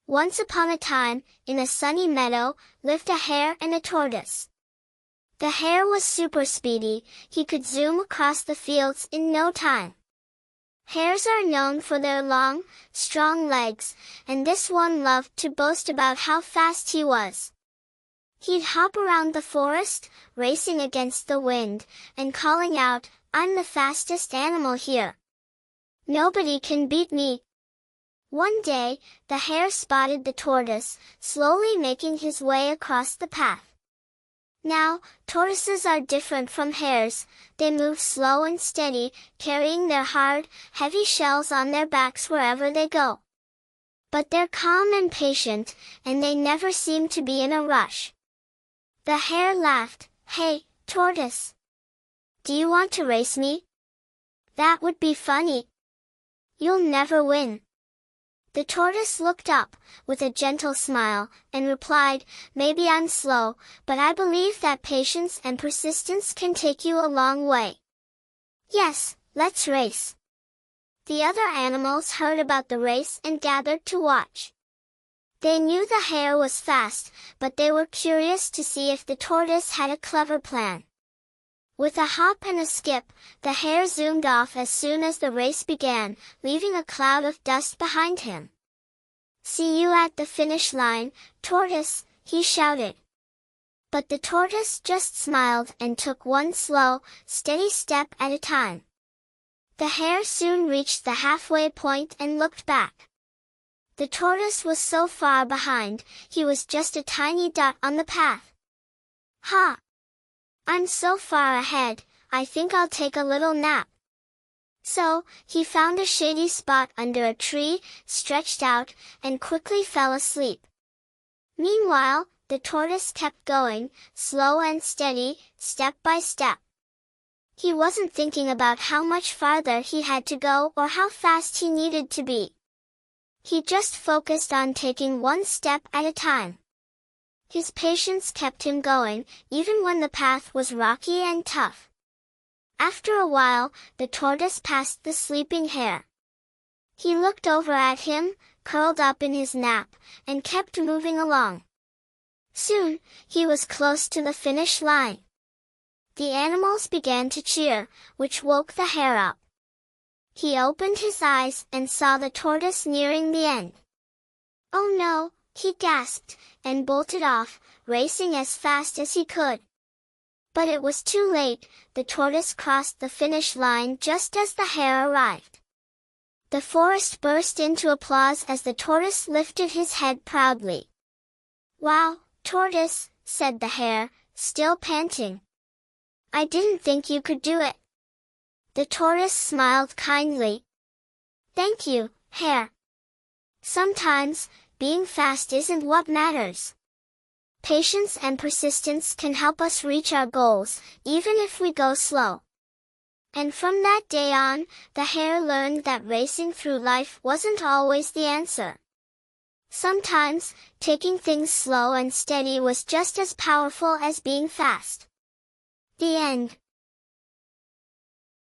Once upon a time, in a sunny meadow, lived a hare and a tortoise. The hare was super speedy, he could zoom across the fields in no time. Hares are known for their long, strong legs, and this one loved to boast about how fast he was. He'd hop around the forest, racing against the wind, and calling out, "I'm the fastest animal here. Nobody can beat me." One day, the hare spotted the tortoise, slowly making his way across the path. Now, tortoises are different from hares. They move slow and steady, carrying their hard, heavy shells on their backs wherever they go. But they're calm and patient, and they never seem to be in a rush. The hare laughed. "Hey, tortoise! Do you want to race me? That would be funny. You'll never win." The tortoise looked up, with a gentle smile, and replied, "Maybe I'm slow, but I believe that patience and persistence can take you a long way. Yes, let's race." The other animals heard about the race and gathered to watch. They knew the hare was fast, but they were curious to see if the tortoise had a clever plan. With a hop and a skip, the hare zoomed off as soon as the race began, leaving a cloud of dust behind him. "See you at the finish line, tortoise," he shouted. But the tortoise just smiled and took one slow, steady step at a time. The hare soon reached the halfway point and looked back. The tortoise was so far behind, he was just a tiny dot on the path. "Ha! I'm so far ahead, I think I'll take a little nap." So, he found a shady spot under a tree, stretched out, and quickly fell asleep. Meanwhile, the tortoise kept going, slow and steady, step by step. He wasn't thinking about how much farther he had to go or how fast he needed to be. He just focused on taking one step at a time. His patience kept him going, even when the path was rocky and tough. After a while, the tortoise passed the sleeping hare. He looked over at him, curled up in his nap, and kept moving along. Soon, he was close to the finish line. The animals began to cheer, which woke the hare up. He opened his eyes and saw the tortoise nearing the end. "Oh no!" he gasped, and bolted off, racing as fast as he could. But it was too late, the tortoise crossed the finish line just as the hare arrived. The forest burst into applause as the tortoise lifted his head proudly. "Wow, tortoise," said the hare, still panting. "I didn't think you could do it." The tortoise smiled kindly. "Thank you, hare. Sometimes, being fast isn't what matters. Patience and persistence can help us reach our goals, even if we go slow." And from that day on, the hare learned that racing through life wasn't always the answer. Sometimes, taking things slow and steady was just as powerful as being fast. The end.